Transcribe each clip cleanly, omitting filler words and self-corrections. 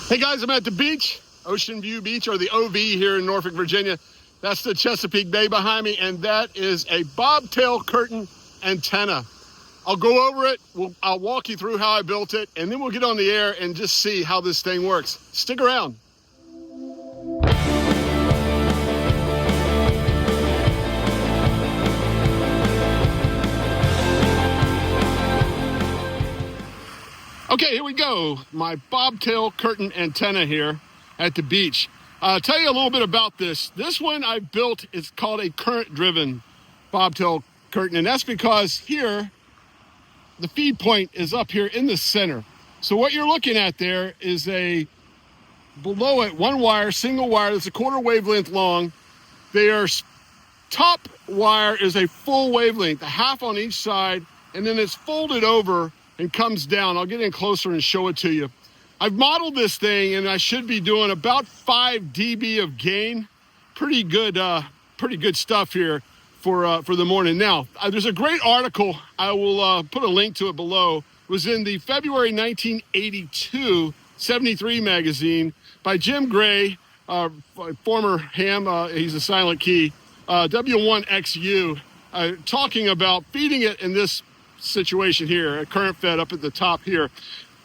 Hey guys, I'm at the beach, Ocean View Beach, or the OV here in Norfolk, Virginia. That's the Chesapeake Bay behind me, and that is a Bobtail Curtain antenna. I'll go over it, I'll walk you through how I built it, and then we'll get on the air and just see how this thing works. Stick around. Okay, here we go. My Bobtail Curtain antenna here at the beach. I'll tell you a little bit about this. This one I built is called a current-driven Bobtail Curtain, and that's because here, the feed point is up here in the center. So what you're looking at there is below it, one wire, single wire, that's a quarter wavelength long. Their top wire is a full wavelength, a half on each side, and then it's folded over and comes down. I'll get in closer and show it to you. I've modeled this thing, and I should be doing about 5 dB of gain. Pretty good stuff here for the morning. Now, there's a great article. I will put a link to it below. It was in the February 1982 73 magazine by Jim Gray, former ham. He's a silent key. W1XU, talking about feeding it in this situation here, a current fed up at the top here.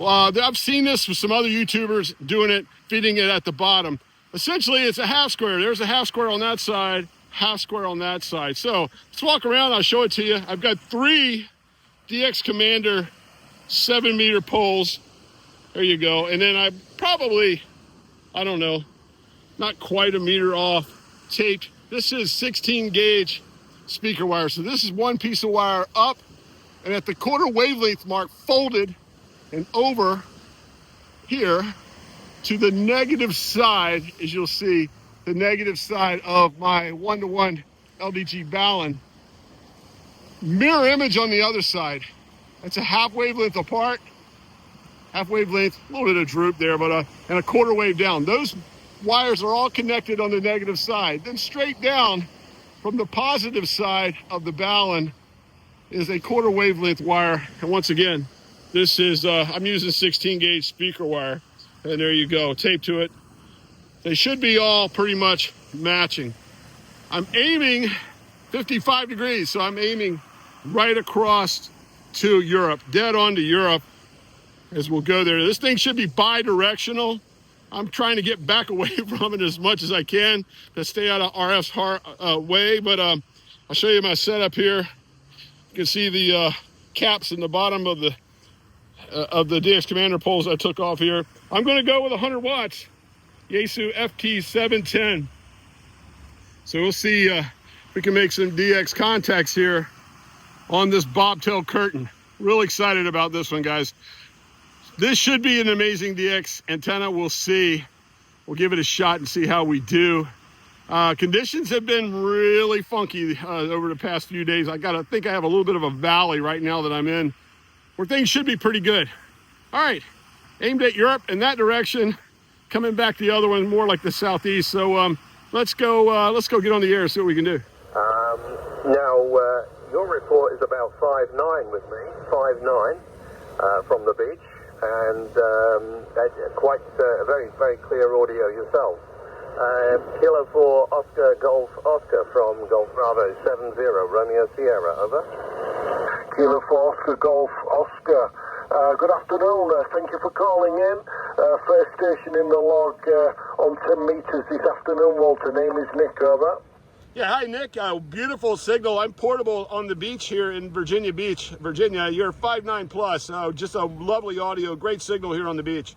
I've seen this with some other YouTubers doing it, feeding it at the bottom. Essentially, it's a half square. There's a half square on that side, half square on that side. So let's walk around. I'll show it to you. I've got 3 DX Commander 7-meter poles. There you go. And then I probably, I don't know, not quite a meter off, taped. This is 16 gauge speaker wire. So this is one piece of wire up, and at the quarter wavelength mark, folded and over here to the negative side, as you'll see, the negative side of my 1-to-1 LDG Ballon. Mirror image on the other side. That's a half wavelength apart, half wavelength, a little bit of droop there, but and a quarter wave down. Those wires are all connected on the negative side. Then straight down from the positive side of the Ballon is a quarter wavelength wire. And once again, this is, I'm using 16 gauge speaker wire. And there you go, taped to it. They should be all pretty much matching. I'm aiming 55 degrees, so I'm aiming right across to Europe, dead on to Europe as we'll go there. This thing should be bi-directional. I'm trying to get back away from it as much as I can to stay out of RF's way, but I'll show you my setup here. You can see the caps in the bottom of the DX Commander poles I took off here. I'm going to go with 100 watts, Yaesu FT710. So we'll see if we can make some DX contacts here on this Bobtail Curtain. Real excited about this one, guys. This should be an amazing DX antenna. We'll see. We'll give it a shot and see how we do. Conditions have been really funky over the past few days. I think I have a little bit of a valley right now that I'm in, where things should be pretty good. All right, aimed at Europe in that direction, coming back the other one more like the southeast. So let's go get on the air and see what we can do. Now your report is about 5'9" with me, 5'9" from the beach, and quite very, very clear audio yourself. Kilo 4 Oscar Golf Oscar from Golf Bravo 70 Romeo Sierra, over. Kilo 4 Oscar Golf Oscar. Good afternoon, thank you for calling in. First station in the log on 10 meters this afternoon, Walter. Name is Nick, over. Yeah, hi Nick, beautiful signal. I'm portable on the beach here in Virginia Beach, Virginia. You're 5'9" plus, just a lovely audio, great signal here on the beach.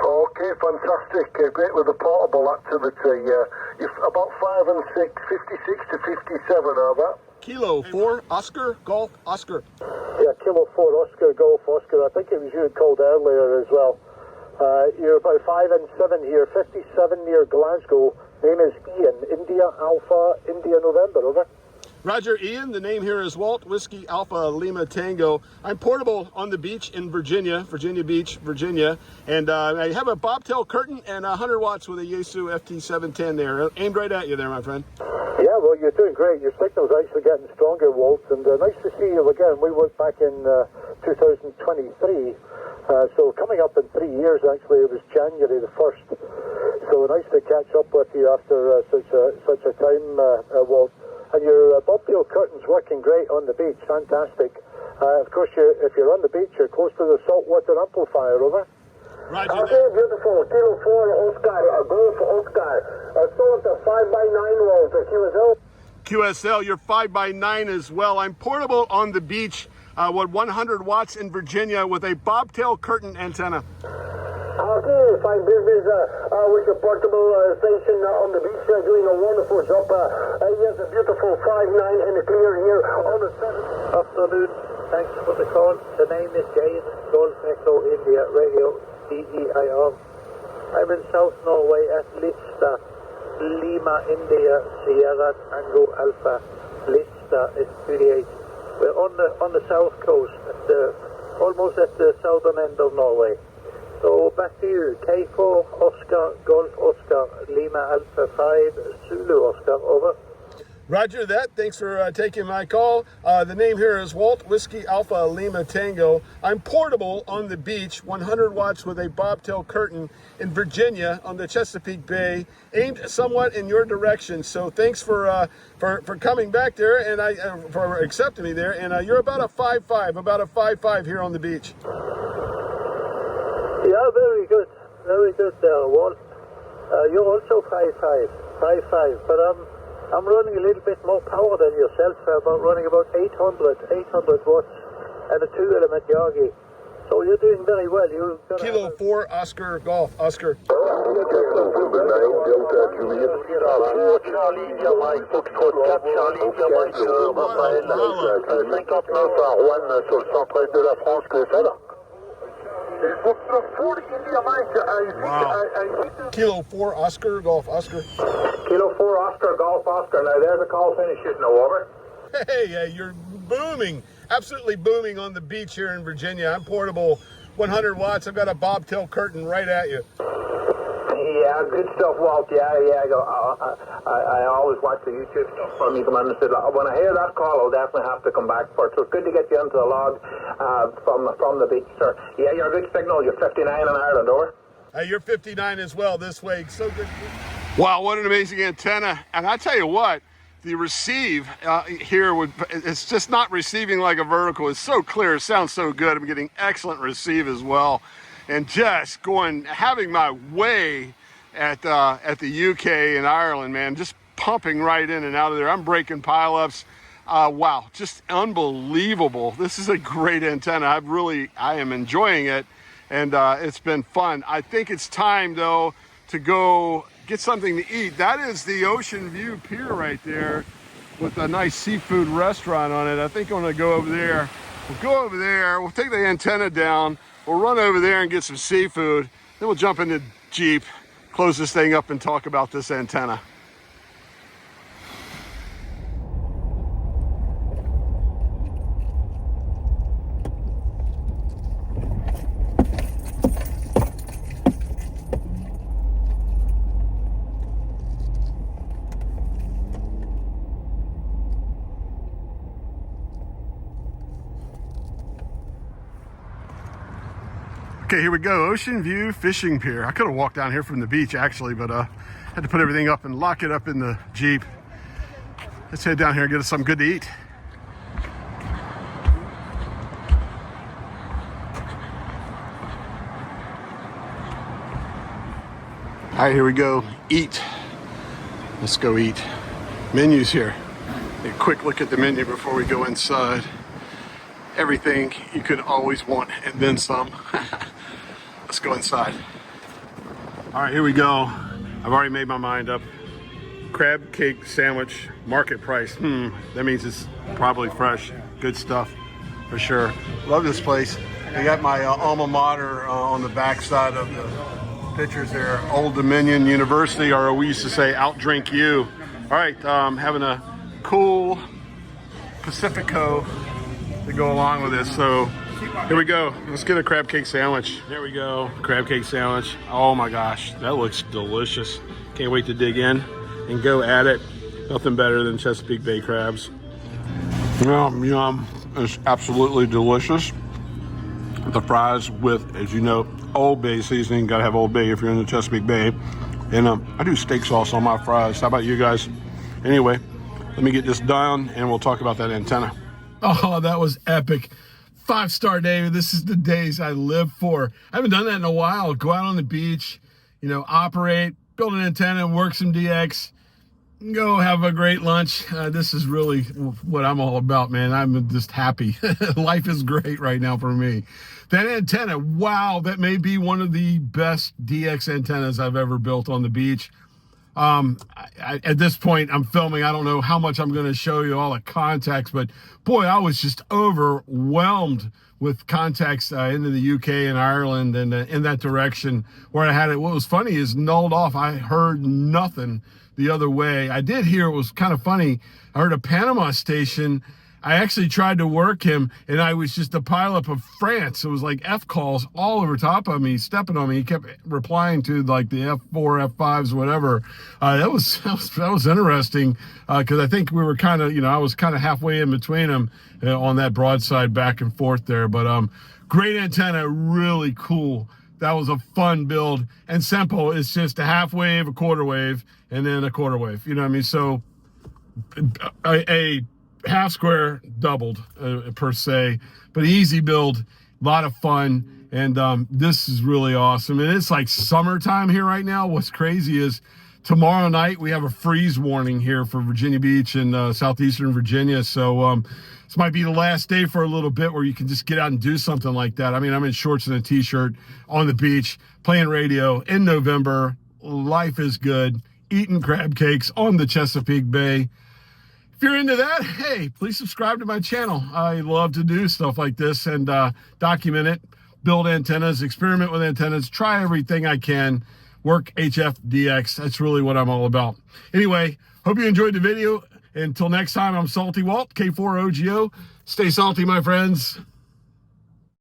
Okay, fantastic. Great with the portable activity. You're about 5 and 6, 56 to 57, over. Kilo 4 Oscar Golf Oscar. Yeah, Kilo 4 Oscar Golf Oscar. I think it was you who called earlier as well. You're about 5 and 7 here, 57 near Glasgow. Name is Ian, India Alpha, India November, over. Roger, Ian. The name here is Walt Whiskey Alpha Lima Tango. I'm portable on the beach in Virginia Beach, Virginia, and I have a Bobtail Curtain and 100 watts with a Yaesu FT710 there, aimed right at you there, my friend. Yeah, well, you're doing great. Your signal's actually getting stronger, Walt, and nice to see you again. We worked back in 2023. So coming up in 3 years, actually, it was January the 1st. So nice to catch up with you after such a time, Walt. And your Bobtail Curtain's working great on the beach, fantastic. Of course, if you're on the beach, you're close to the saltwater amplifier, over. Roger Okay, that. beautiful. Kilo 4 Oscar, Golf Oscar. So it's a 5x9 volt, QSL. QSL, you're 5x9 as well. I'm portable on the beach, 100 watts in Virginia with a Bobtail Curtain antenna. Okay, fine business with your portable station on the beach, doing a wonderful job. Yes, a beautiful 5.9 in the clear here on the 7th. Afternoon, thanks for the call. The name is Jane, Golf Echo India Radio, DEIR. I'm in South Norway at Lista, Lima India, Sierra Tango Alpha, Lista is 38. We're on the south coast, almost at the southern end of Norway. So back to you, K4 Oscar, Golf Oscar, Lima Alpha 5, Zulu Oscar, over. Roger that. Thanks for taking my call. The name here is Walt Whiskey Alpha Lima Tango. I'm portable on the beach, 100 watts with a Bobtail Curtain in Virginia on the Chesapeake Bay, aimed somewhat in your direction. So thanks for coming back there and for accepting me there. And you're about a 5.5 here on the beach. Yeah, very good there, Walt. You're also 5.5, but I'm running a little bit more power than yourself. I'm running about 800 watts and a 2-element Yagi. So you're doing very well. Kilo 4 Oscar Golf, Oscar. Wow. Kilo 4 Oscar Golf, Oscar. Kilo 4 Oscar, Golf Oscar. Now there's a call finish, shooting over. Hey, you're booming, absolutely booming on the beach here in Virginia. I'm portable, 100 watts. I've got a Bobtail Curtain right at you. Yeah, good stuff, Walt. Yeah. I always watch the YouTube stuff from you, Commander. When I hear that call, I'll definitely have to come back for it. So it's good to get you into the log from the beach, sir. Yeah, you're a good signal. You're 59 in Ireland, over. You're 59 as well this way. So good. Wow, what an amazing antenna. And I tell you what, the receive here it's just not receiving like a vertical. It's so clear, it sounds so good. I'm getting excellent receive as well. And just having my way at the UK and Ireland, man, just pumping right in and out of there. I'm breaking pileups. Wow, just unbelievable. This is a great antenna. I am enjoying it, and it's been fun. I think it's time though to go get something to eat. That is the Ocean View Pier right there with a nice seafood restaurant on it. I think I'm gonna go over there. We'll go over there, we'll take the antenna down, we'll run over there and get some seafood, then we'll jump in the Jeep, close this thing up and talk about this antenna. Okay, here we go, Ocean View Fishing Pier. I could have walked down here from the beach actually, but had to put everything up and lock it up in the Jeep. Let's head down here and get us something good to eat. All right, here we go, eat. Let's go eat. Menus here. Take a quick look at the menu before we go inside. Everything you could always want and then some. Let's go inside. All right, here we go. I've already made my mind up. Crab cake sandwich, market price. That means it's probably fresh. Good stuff, for sure. Love this place. They got my alma mater on the back side of the pictures there. Old Dominion University, or we used to say, outdrink you. All right, having a cool Pacifico to go along with this. So here we go. Let's get a crab cake sandwich. There we go, crab cake sandwich. Oh my gosh, that looks delicious. Can't wait to dig in and go at it. Nothing better than Chesapeake Bay crabs. Yum, it's absolutely delicious. the fries with, as you know, Old Bay seasoning. Gotta have Old Bay if you're in the Chesapeake Bay. And I do steak sauce on my fries. How about you guys? Anyway, let me get this done and we'll talk about that antenna. Oh, that was epic. 5-star day. This is the days I live for. I haven't done that in a while. Go out on the beach, you know, operate, build an antenna, work some DX, go have a great lunch. This is really what I'm all about, man. I'm just happy. Life is great right now for me. That antenna, wow, that may be one of the best DX antennas I've ever built on the beach. At this point, I'm filming. I don't know how much I'm going to show you all the contacts, but boy, I was just overwhelmed with contacts into the UK and Ireland and in that direction where I had it. What was funny is nulled off. I heard nothing the other way. I did hear, it was kind of funny. I heard a Panama station. I actually tried to work him, and I was just a pileup of France. It was like F calls all over top of me, stepping on me. He kept replying to like the F4, F5s, whatever. That was interesting because I think we were kind of, you know, I was kind of halfway in between them on that broadside back and forth there. But great antenna, really cool. That was a fun build. And simple. It's just a half wave, a quarter wave, and then a quarter wave. You know what I mean? So a half square doubled per se, but easy build, a lot of fun. And this is really awesome. And it's like summertime here right now. What's crazy is tomorrow night we have a freeze warning here for Virginia Beach and southeastern Virginia. So this might be the last day for a little bit where you can just get out and do something like that. I mean, I'm in shorts and a t-shirt on the beach, playing radio in November. Life is good. Eating crab cakes on the Chesapeake Bay. If you're into that, hey, please subscribe to my channel. I love to do stuff like this and document it, build antennas, experiment with antennas, try everything I can, work HFDX. That's really what I'm all about. Anyway, hope you enjoyed the video. Until next time, I'm Salty Walt, K4OGO. Stay salty, my friends.